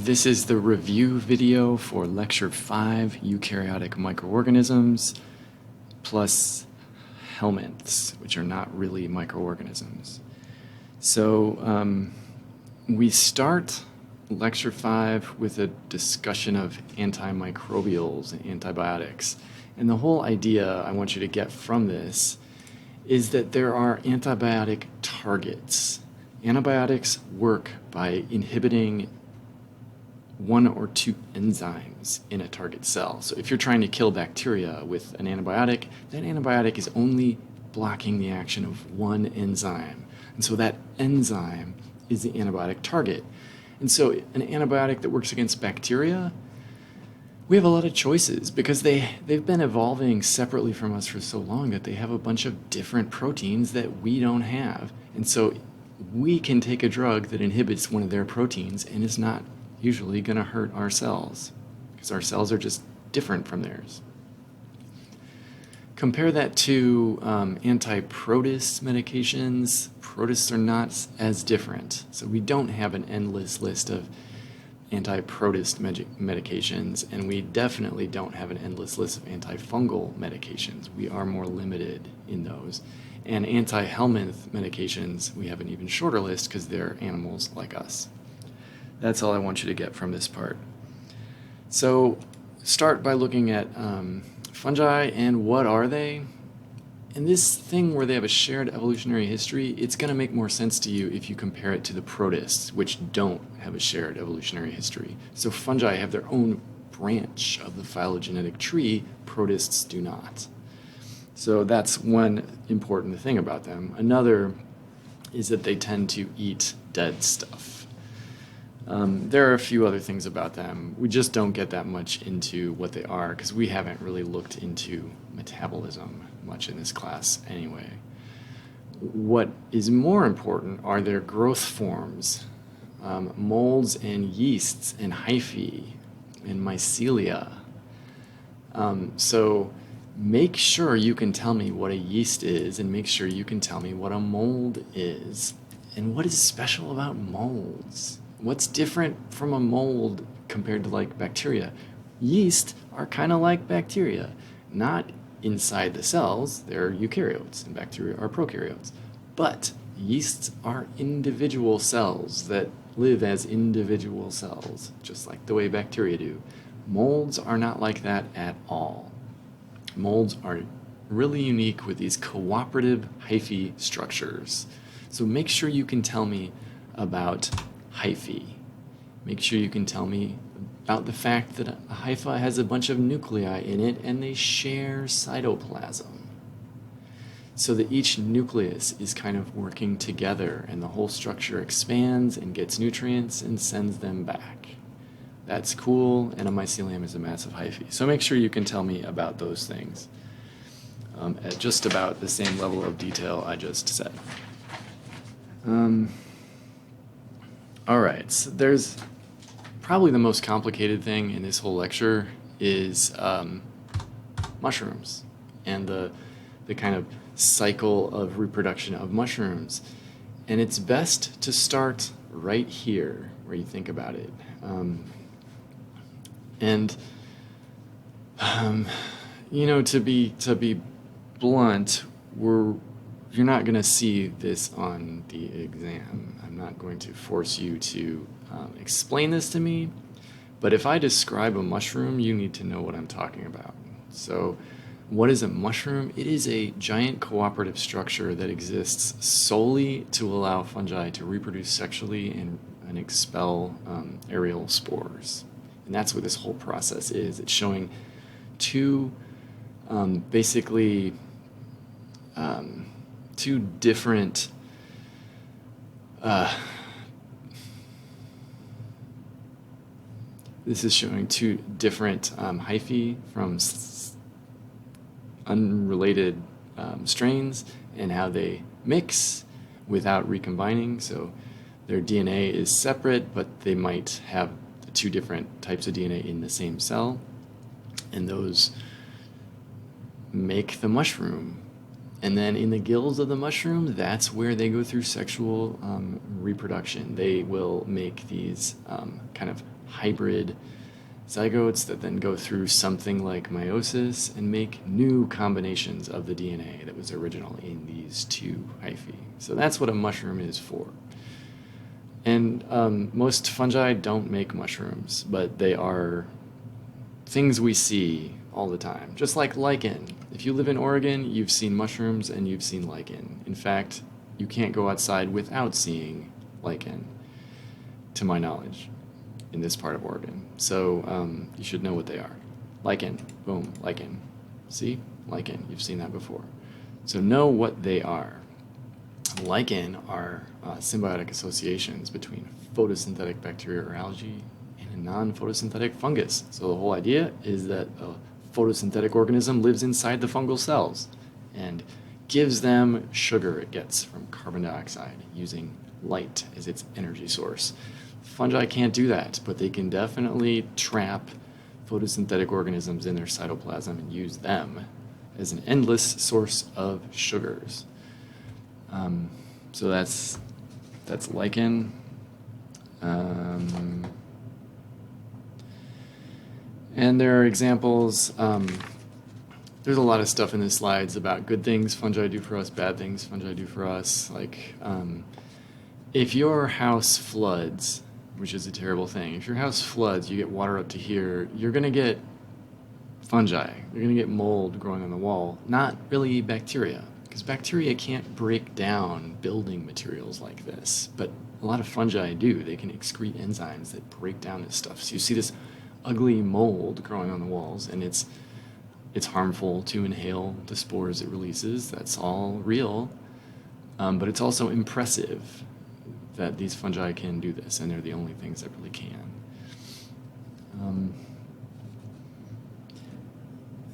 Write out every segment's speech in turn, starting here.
This is the review video for Lecture 5, Eukaryotic Microorganisms, plus helminths, which are not really microorganisms. So we start Lecture 5 with a discussion of antimicrobials and antibiotics. And the whole idea I want you to get from this is that there are antibiotic targets. Antibiotics work by inhibiting one or two enzymes in a target cell. So if you're trying to kill bacteria with an antibiotic, that antibiotic is only blocking the action of one enzyme. And so that enzyme is the antibiotic target. And so an antibiotic that works against bacteria, we have a lot of choices because they've been evolving separately from us for so long that they have a bunch of different proteins that we don't have. And so we can take a drug that inhibits one of their proteins and is not usually going to hurt our cells because our cells are just different from theirs. Compare that to anti-protist medications. Protists are not as different. So we don't have an endless list of anti-protist medications, and we definitely don't have an endless list of antifungal medications. We are more limited in those. And anti-helminth medications, we have an even shorter list because they're animals like us. That's all I want you to get from this part. So start by looking at fungi and what are they? And this thing where they have a shared evolutionary history, it's going to make more sense to you if you compare it to the protists, which don't have a shared evolutionary history. So fungi have their own branch of the phylogenetic tree, protists do not. So that's one important thing about them. Another is that they tend to eat dead stuff. There are a few other things about them. We just don't get that much into what they are because we haven't really looked into metabolism much in this class anyway. What is more important are their growth forms, molds and yeasts and hyphae and mycelia. So make sure you can tell me what a yeast is and make sure you can tell me what a mold is. And what is special about molds? What's different from a mold compared to like bacteria? Yeast are kind of like bacteria, not inside the cells. They're eukaryotes and bacteria are prokaryotes. But yeasts are individual cells that live as individual cells, just like the way bacteria do. Molds are not like that at all. Molds are really unique with these cooperative hyphae structures. So make sure you can tell me about hyphae. Make sure you can tell me about the fact that a hypha has a bunch of nuclei in it and they share cytoplasm. So that each nucleus is kind of working together and the whole structure expands and gets nutrients and sends them back. That's cool, and a mycelium is a massive hyphae. So make sure you can tell me about those things at just about the same level of detail I just said. All right, so there's probably the most complicated thing in this whole lecture is mushrooms and the kind of cycle of reproduction of mushrooms. And it's best to start right here where you think about it. You know, to be blunt, you're not going to see this on the exam. I'm not going to force you to explain this to me, but if I describe a mushroom, you need to know what I'm talking about. So what is a mushroom? It is a giant cooperative structure that exists solely to allow fungi to reproduce sexually and expel aerial spores. And that's what this whole process is. It's showing two different this is showing two different hyphae from unrelated strains and how they mix without recombining. So their DNA is separate, but they might have two different types of DNA in the same cell, and those make the mushroom. And then in the gills of the mushroom, that's where they go through sexual reproduction. They will make these kind of hybrid zygotes that then go through something like meiosis and make new combinations of the DNA that was original in these two hyphae. So that's what a mushroom is for. And most fungi don't make mushrooms, but they are things we see all the time, just like lichen. If you live in Oregon, you've seen mushrooms and you've seen lichen. In fact, you can't go outside without seeing lichen, to my knowledge, in this part of Oregon. So you should know what they are. Lichen, boom, lichen. See? Lichen, you've seen that before. So know what they are. Lichen are symbiotic associations between photosynthetic bacteria or algae and a non-photosynthetic fungus. So the whole idea is that a photosynthetic organism lives inside the fungal cells and gives them sugar it gets from carbon dioxide using light as its energy source. Fungi can't do that, but they can definitely trap photosynthetic organisms in their cytoplasm and use them as an endless source of sugars. So that's lichen. And there are examples. There's a lot of stuff in the slides about good things fungi do for us, bad things fungi do for us. Like, if your house floods, which is a terrible thing, if your house floods, you get water up to here, you're going to get fungi. You're going to get mold growing on the wall, not really bacteria, because bacteria can't break down building materials like this, but a lot of fungi do. They can excrete enzymes that break down this stuff. So you see this ugly mold growing on the walls, and it's harmful to inhale the spores it releases. That's all real, but it's also impressive that these fungi can do this, and they're the only things that really can.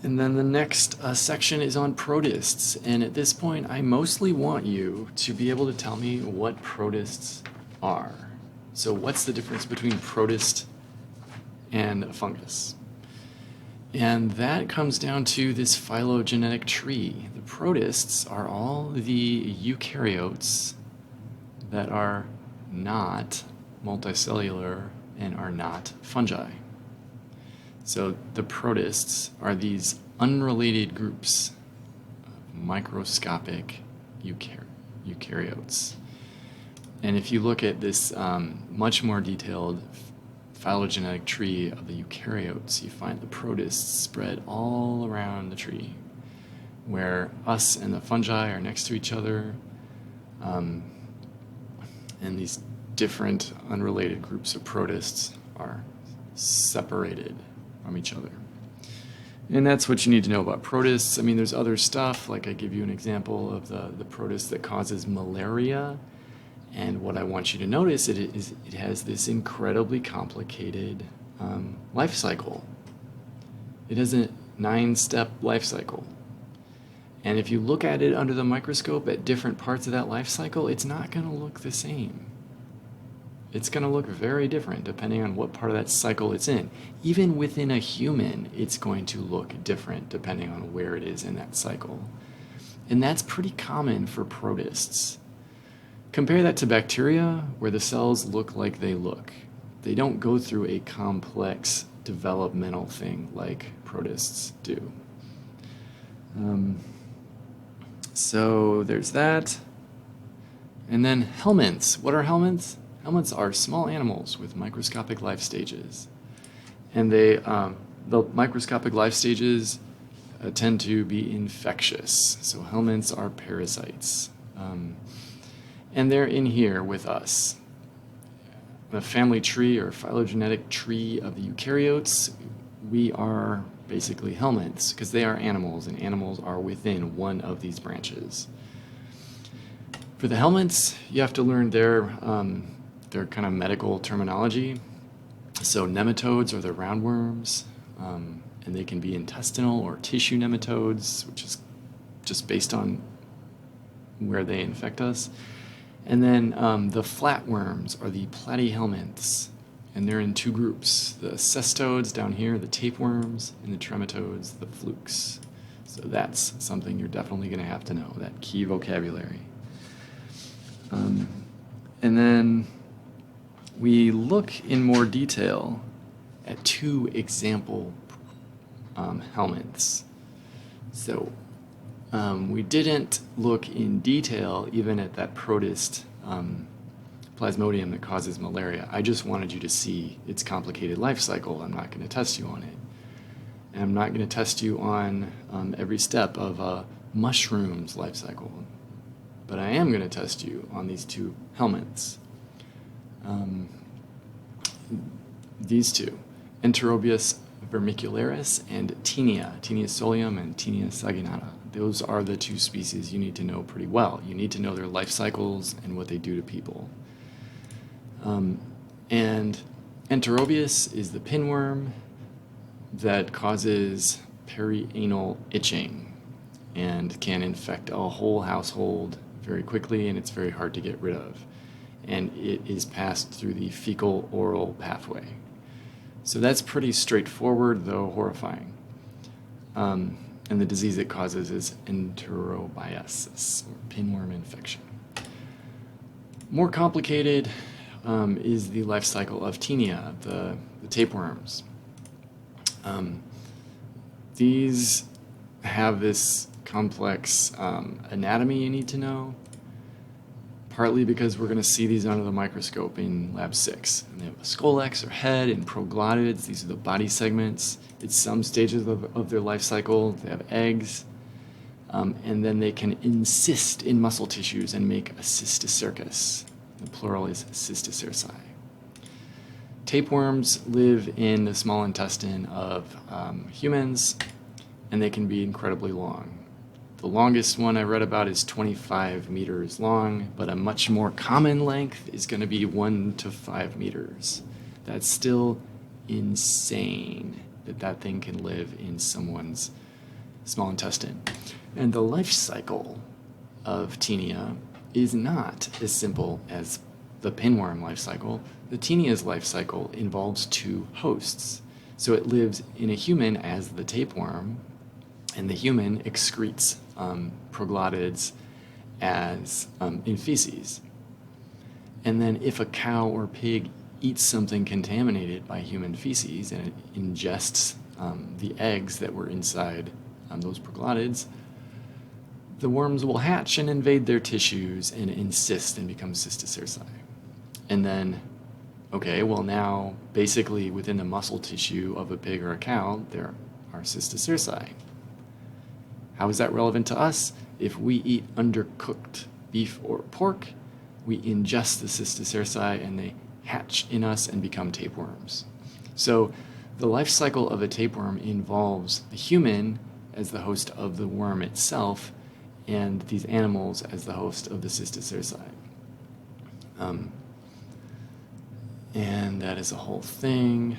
And then the next section is on protists, and at this point I mostly want you to be able to tell me what protists are. So what's the difference between protist and a fungus? And that comes down to this phylogenetic tree. The protists are all the eukaryotes that are not multicellular and are not fungi. So the protists are these unrelated groups of microscopic eukaryotes. And if you look at this much more detailed phylogenetic tree of the eukaryotes, you find the protists spread all around the tree, where us and the fungi are next to each other, and these different unrelated groups of protists are separated from each other. And that's what you need to know about protists. I mean, there's other stuff, like I give you an example of the protist that causes malaria. And what I want you to notice is it has this incredibly complicated life cycle. It has a 9-step life cycle. And if you look at it under the microscope at different parts of that life cycle, it's not going to look the same. It's going to look very different depending on what part of that cycle it's in. Even within a human, it's going to look different depending on where it is in that cycle. And that's pretty common for protists. Compare that to bacteria, where the cells look like they look. They don't go through a complex developmental thing like protists do. So there's that. And then helminths. What are helminths? Helminths are small animals with microscopic life stages. And the microscopic life stages tend to be infectious. So helminths are parasites. And they're in here with us. The family tree or phylogenetic tree of the eukaryotes, we are basically helminths because they are animals, and animals are within one of these branches. For the helminths, you have to learn their kind of medical terminology. So nematodes are the roundworms, and they can be intestinal or tissue nematodes, which is just based on where they infect us. And then the flatworms are the platyhelminths, and they're in two groups: the cestodes down here, the tapeworms, and the trematodes, the flukes. So that's something you're definitely going to have to know, that key vocabulary. And then we look in more detail at two example helminths. So we didn't look in detail even at that protist plasmodium that causes malaria. I just wanted you to see its complicated life cycle. I'm not going to test you on it. And I'm not going to test you on every step of a mushroom's life cycle. But I am going to test you on these two helminths. These two, Enterobius vermicularis and Taenia solium and Taenia saginata. Those are the two species you need to know pretty well. You need to know their life cycles and what they do to people. And Enterobius is the pinworm that causes perianal itching and can infect a whole household very quickly, and it's very hard to get rid of. And it is passed through the fecal-oral pathway. So that's pretty straightforward, though horrifying. And the disease it causes is enterobiasis, or pinworm infection. More complicated is the life cycle of Taenia, the tapeworms. These have this complex anatomy you need to know, partly because we're going to see these under the microscope in Lab 6. And they have a scolex or head and proglottids. These are the body segments. At some stages of their life cycle, they have eggs. And then they can encyst in muscle tissues and make a cysticercus. The plural is cysticerci. Tapeworms live in the small intestine of humans, and they can be incredibly long. The longest one I read about is 25 meters long, but a much more common length is going to be 1 to 5 meters. That's still insane that thing can live in someone's small intestine. And the life cycle of Taenia is not as simple as the pinworm life cycle. The Taenia's life cycle involves two hosts. So it lives in a human as the tapeworm, and the human excretes proglottids as in feces. And then if a cow or pig eats something contaminated by human feces and it ingests the eggs that were inside those proglottids, the worms will hatch and invade their tissues and encyst and become cysticerci. And then, okay, well now, basically within the muscle tissue of a pig or a cow, there are cysticerci. How is that relevant to us? If we eat undercooked beef or pork, we ingest the cysticerci and they hatch in us and become tapeworms. So the life cycle of a tapeworm involves the human as the host of the worm itself and these animals as the host of the cysticerci. And that is a whole thing.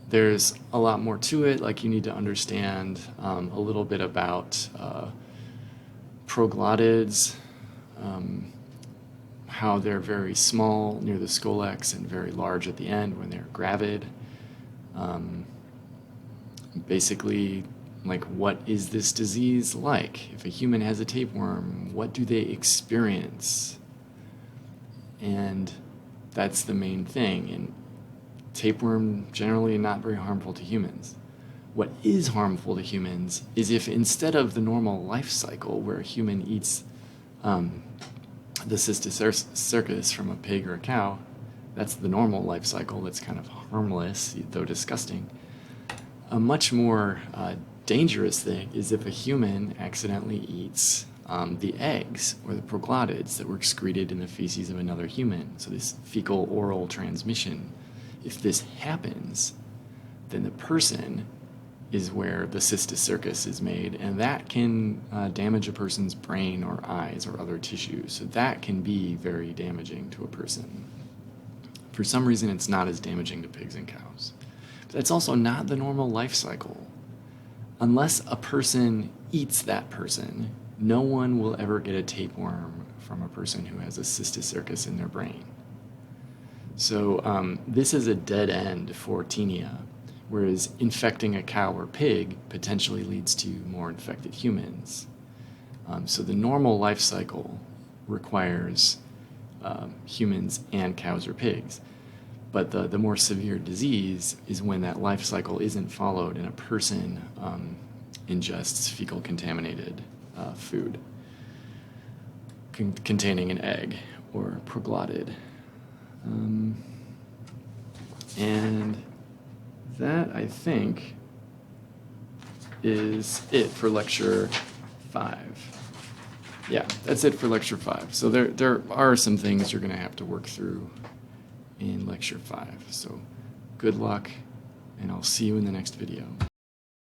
There's a lot more to it, like you need to understand a little bit about proglottids, how they're very small near the scolex and very large at the end when they're gravid. Basically, like, what is this disease like? If a human has a tapeworm, what do they experience? And that's the main thing. And tapeworm generally not very harmful to humans. What is harmful to humans is if instead of the normal life cycle where a human eats the cysticercus from a pig or a cow, that's the normal life cycle that's kind of harmless, though disgusting. A much more dangerous thing is if a human accidentally eats the eggs or the proglottids that were excreted in the feces of another human. So this fecal-oral transmission. If this happens, then the person is where the cysticercus is made, and that can damage a person's brain or eyes or other tissues. So that can be very damaging to a person. For some reason, it's not as damaging to pigs and cows. But that's also not the normal life cycle. Unless a person eats that person, no one will ever get a tapeworm from a person who has a cysticercus in their brain. So this is a dead end for Taenia, whereas infecting a cow or pig potentially leads to more infected humans. So the normal life cycle requires humans and cows or pigs. But the more severe disease is when that life cycle isn't followed and a person ingests fecal contaminated food containing an egg or proglotid. And that, I think, is it for lecture 5. Yeah, that's it for lecture 5. So there are some things you're going to have to work through in lecture 5. So good luck, and I'll see you in the next video.